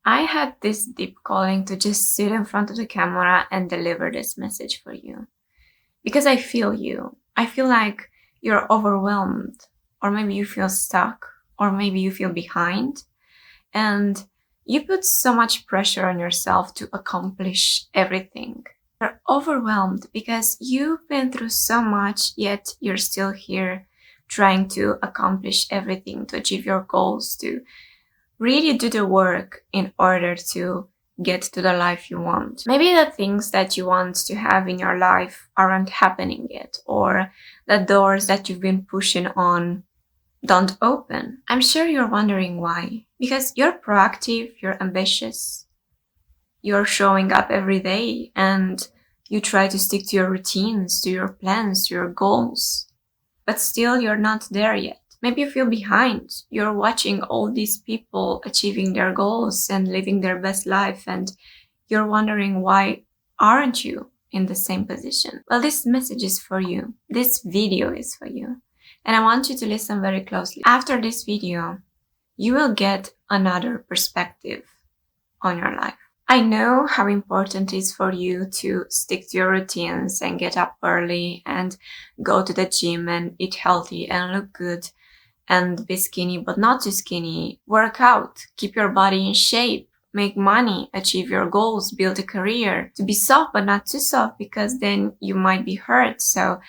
I had this deep calling to just sit in front of the camera and deliver this message for you. Because I feel you. I feel like you're overwhelmed, or maybe you feel stuck, or maybe you feel behind. And you put so much pressure on yourself to accomplish everything. You're overwhelmed because you've been through so much, yet you're still here trying to accomplish everything, to achieve your goals, to really do the work in order to get to the life you want. Maybe the things that you want to have in your life aren't happening yet, or the doors that you've been pushing on don't open. I'm sure you're wondering why. Because you're proactive, you're ambitious, you're showing up every day, and you try to stick to your routines, to your plans, to your goals. But still, you're not there yet. Maybe you feel behind. You're watching all these people achieving their goals and living their best life, and you're wondering why aren't you in the same position? Well, this message is for you. This video is for you. And I want you to listen very closely. After this video, you will get another perspective on your life. I know how important it is for you to stick to your routines and get up early and go to the gym and eat healthy and look good and be skinny, but not too skinny. Work out, keep your body in shape, make money, achieve your goals, build a career, to be soft but not too soft, because then you might be hurt. So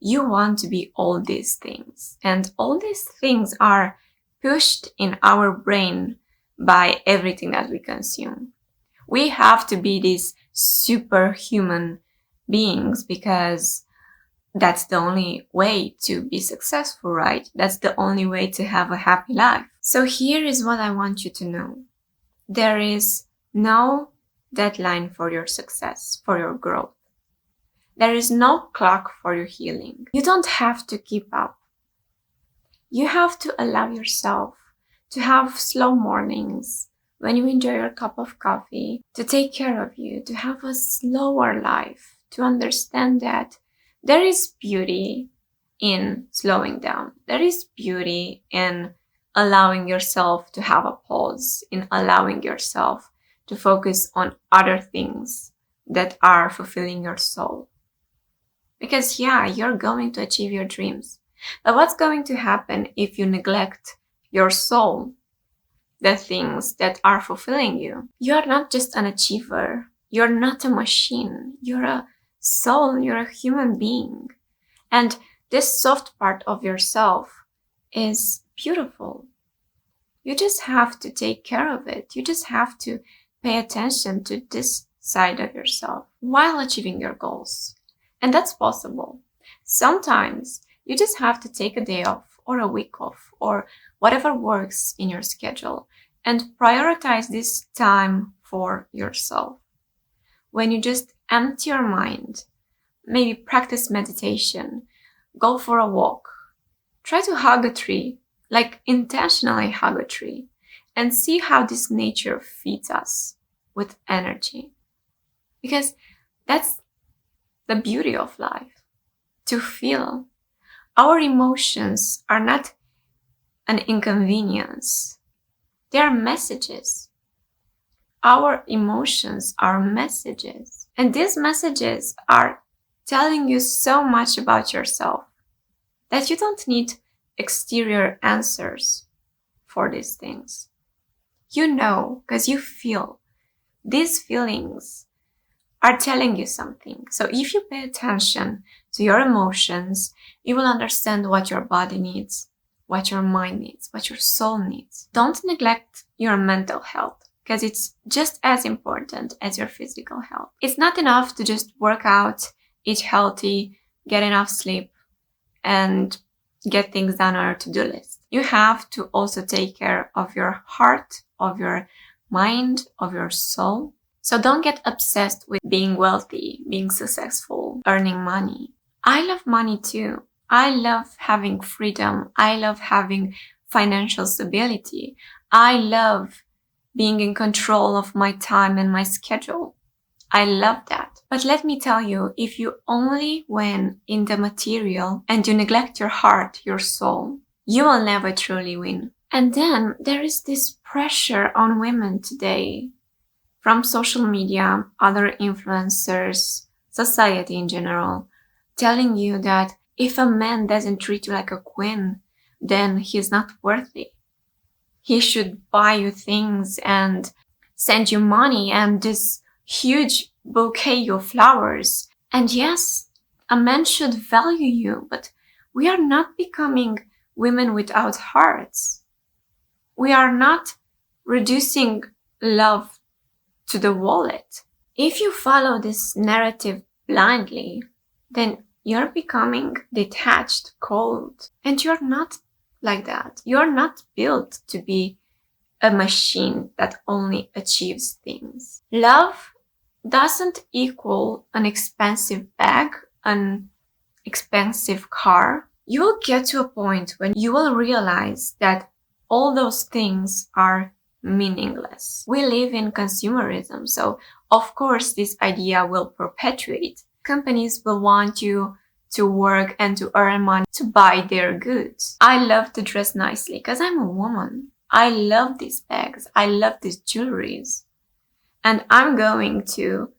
you want to be all these things. And all these things are pushed in our brain by everything that we consume. We have to be these superhuman beings because that's the only way to be successful, right? That's the only way to have a happy life. So here is what I want you to know. There is no deadline for your success, for your growth. There is no clock for your healing. You don't have to keep up. You have to allow yourself to have slow mornings when you enjoy your cup of coffee, to take care of you, to have a slower life, to understand that there is beauty in slowing down. There is beauty in allowing yourself to have a pause, in allowing yourself to focus on other things that are fulfilling your soul. Because yeah, you're going to achieve your dreams. But what's going to happen if you neglect your soul, the things that are fulfilling you? You're not just an achiever. You're not a machine. You're a soul. You're a human being. And this soft part of yourself is beautiful. You just have to take care of it. You just have to pay attention to this side of yourself while achieving your goals. And that's possible. Sometimes you just have to take a day off or a week off or whatever works in your schedule and prioritize this time for yourself. When you just empty your mind, maybe practice meditation, go for a walk, try to hug a tree, like intentionally hug a tree, and see how this nature feeds us with energy. Because that's the beauty of life, to feel. Our emotions are not an inconvenience. They are messages. Our emotions are messages. And these messages are telling you so much about yourself that you don't need exterior answers for these things. You know, because you feel. These feelings are telling you something. So if you pay attention to your emotions, you will understand what your body needs, what your mind needs, what your soul needs. Don't neglect your mental health, because it's just as important as your physical health. It's not enough to just work out, eat healthy, get enough sleep, and get things done on your to-do list. You have to also take care of your heart, of your mind, of your soul. So don't get obsessed with being wealthy, being successful, earning money. I love money too. I love having freedom. I love having financial stability. I love being in control of my time and my schedule. I love that. But let me tell you, if you only win in the material and you neglect your heart, your soul, you will never truly win. And then there is this pressure on women today from social media, other influencers, society in general, telling you that if a man doesn't treat you like a queen, then he's not worthy. He should buy you things and send you money and this huge bouquet of flowers. And yes, a man should value you, but we are not becoming women without hearts. We are not reducing love to the wallet. If you follow this narrative blindly, then you're becoming detached, cold, and you're not like that. You're not built to be a machine that only achieves things. Love doesn't equal an expensive bag, an expensive car. You will get to a point when you will realize that all those things are meaningless. We live in consumerism, so of course this idea will perpetuate. Companies will want you to work and to earn money to buy their goods. I love to dress nicely because I'm a woman. I love these bags. I love these jewelries. And I'm going to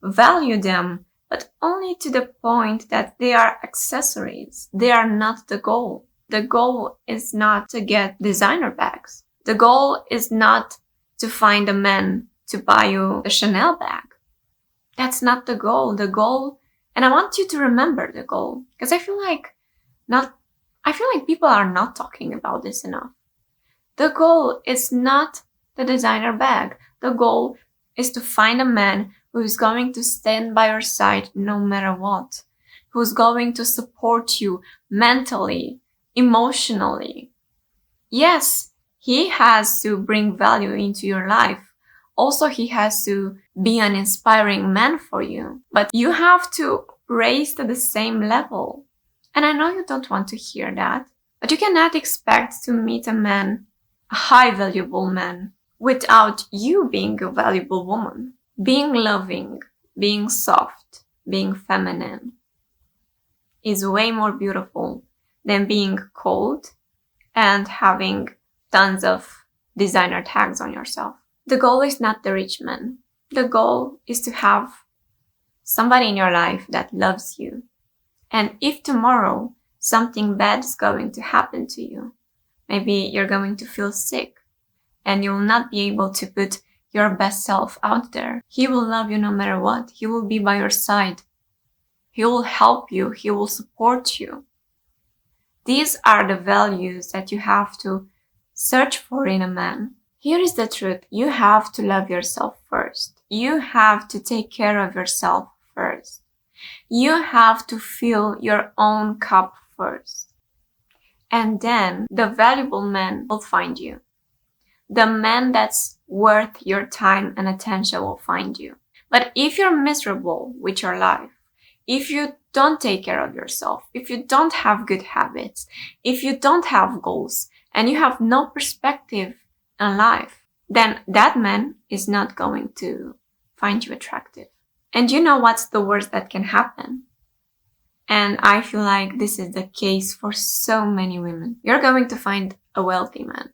value them, but only to the point that they are accessories. They are not the goal. The goal is not to get designer bags. The goal is not to find a man to buy you a Chanel bag. That's not the goal. The goal, and I want you to remember the goal, because I feel like people are not talking about this enough. The goal is not the designer bag. The goal is to find a man who is going to stand by your side no matter what, who's going to support you mentally, emotionally. Yes, he has to bring value into your life. Also, he has to be an inspiring man for you. But you have to raise to the same level. And I know you don't want to hear that, but you cannot expect to meet a man, a high valuable man, without you being a valuable woman. Being loving, being soft, being feminine is way more beautiful than being cold and having tons of designer tags on yourself. The goal is not the rich man. The goal is to have somebody in your life that loves you. And if tomorrow something bad is going to happen to you, maybe you're going to feel sick and you will not be able to put your best self out there. He will love you no matter what. He will be by your side. He will help you. He will support you. These are the values that you have to search for in a man. Here is the truth. You have to love yourself first. You have to take care of yourself first. You have to fill your own cup first. And then the valuable man will find you. The man that's worth your time and attention will find you. But if you're miserable with your life, if you don't take care of yourself, if you don't have good habits, if you don't have goals, and you have no perspective in life, then that man is not going to find you attractive. And you know what's the worst that can happen? And I feel like this is the case for so many women. You're going to find a wealthy man.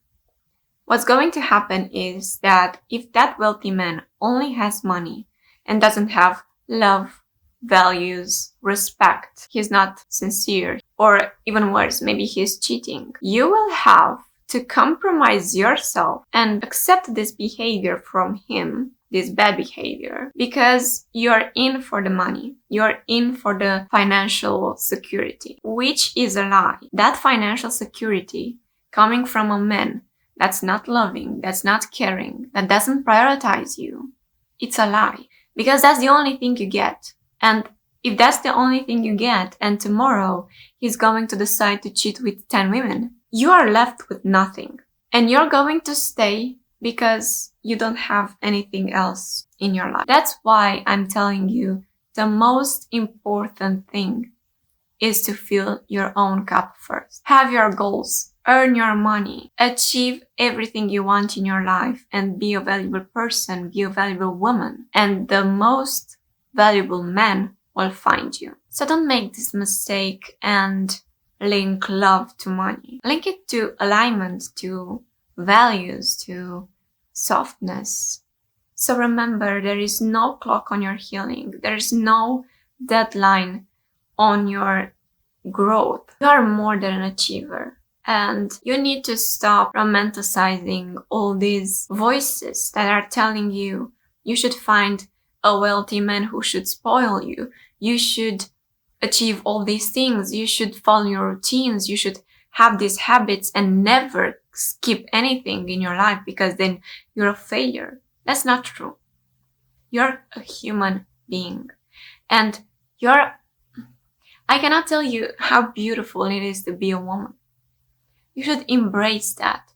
What's going to happen is that if that wealthy man only has money and doesn't have love, values, respect, he's not sincere, or even worse, maybe he's cheating, you will have to compromise yourself and accept this behavior from him, this bad behavior, because you're in for the money. You're in for the financial security, which is a lie. That financial security coming from a man that's not loving, that's not caring, that doesn't prioritize you, it's a lie. Because that's the only thing you get. And if that's the only thing you get, and tomorrow he's going to decide to cheat with 10 women, you are left with nothing. And you're going to stay because you don't have anything else in your life. That's why I'm telling you the most important thing is to fill your own cup first. Have your goals. Earn your money, achieve everything you want in your life, and be a valuable person, be a valuable woman. And the most valuable man will find you. So don't make this mistake and link love to money. Link it to alignment, to values to softness. So remember, there is no clock on your healing. There is no deadline on your growth. You are more than an achiever. And you need to stop romanticizing all these voices that are telling you you should find a wealthy man who should spoil you. You should achieve all these things. You should follow your routines. You should have these habits and never skip anything in your life because then you're a failure. That's not true. You're a human being. And I cannot tell you how beautiful it is to be a woman. You should embrace that.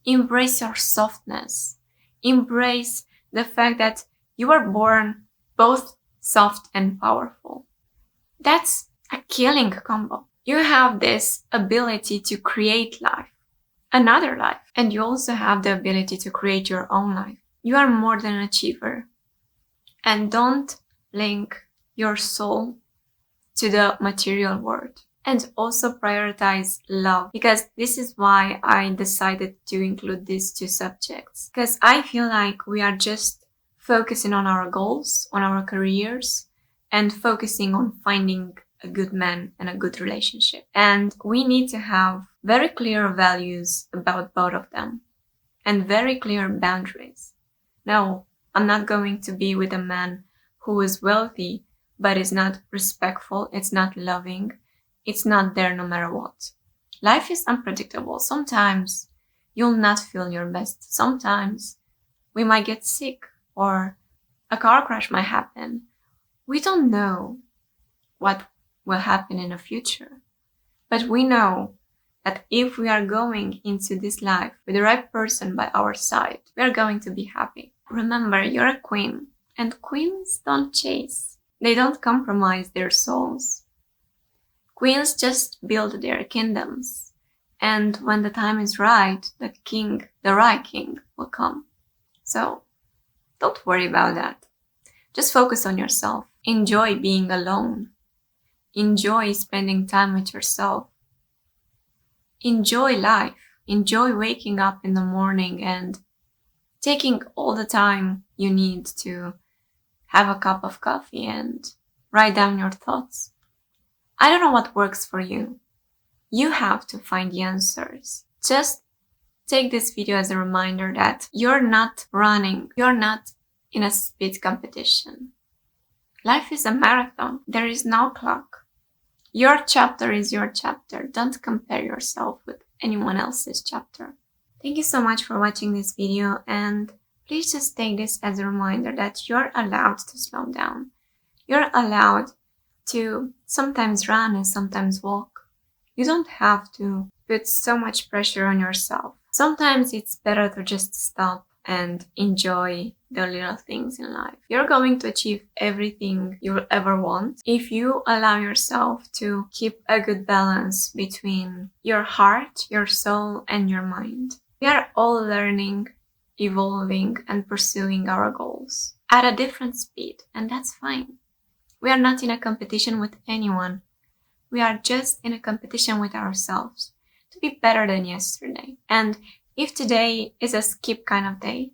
Embrace your softness. Embrace the fact that you were born both soft and powerful. That's a killing combo. You have this ability to create life, another life, and you also have the ability to create your own life. You are more than an achiever. And don't link your soul to the material world. And also prioritize love, because this is why I decided to include these two subjects. Because I feel like we are just focusing on our goals, on our careers, and focusing on finding a good man and a good relationship. And we need to have very clear values about both of them and very clear boundaries. No, I'm not going to be with a man who is wealthy but is not respectful, it's not loving, it's not there no matter what. Life is unpredictable. Sometimes you'll not feel your best. Sometimes we might get sick or a car crash might happen. We don't know what will happen in the future. But we know that if we are going into this life with the right person by our side, we are going to be happy. Remember, you're a queen, and queens don't chase. They don't compromise their souls. Queens just build their kingdoms. And when the time is right, the right king will come. So don't worry about that. Just focus on yourself. Enjoy being alone. Enjoy spending time with yourself. Enjoy life. Enjoy waking up in the morning and taking all the time you need to have a cup of coffee and write down your thoughts. I don't know what works for you. You have to find the answers. Just take this video as a reminder that you're not running. You're not in a speed competition. Life is a marathon. There is no clock. Your chapter is your chapter. Don't compare yourself with anyone else's chapter. Thank you so much for watching this video, and please just take this as a reminder that you're allowed to slow down. You're allowed to sometimes run and sometimes walk. You don't have to put so much pressure on yourself. Sometimes it's better to just stop and enjoy the little things in life. You're going to achieve everything you'll ever want if you allow yourself to keep a good balance between your heart, your soul, and your mind. We are all learning, evolving, and pursuing our goals at a different speed, and that's fine. We are not in a competition with anyone. We are just in a competition with ourselves to be better than yesterday. And if today is a skip kind of day,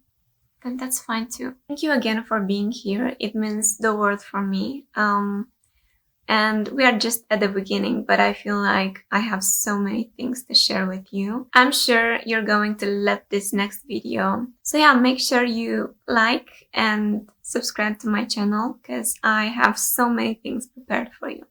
then that's fine too. Thank you again for being here. It means the world for me. And we are just at the beginning, but I feel like I have so many things to share with you. I'm sure you're going to love this next video. So yeah, make sure you like and subscribe to my channel because I have so many things prepared for you.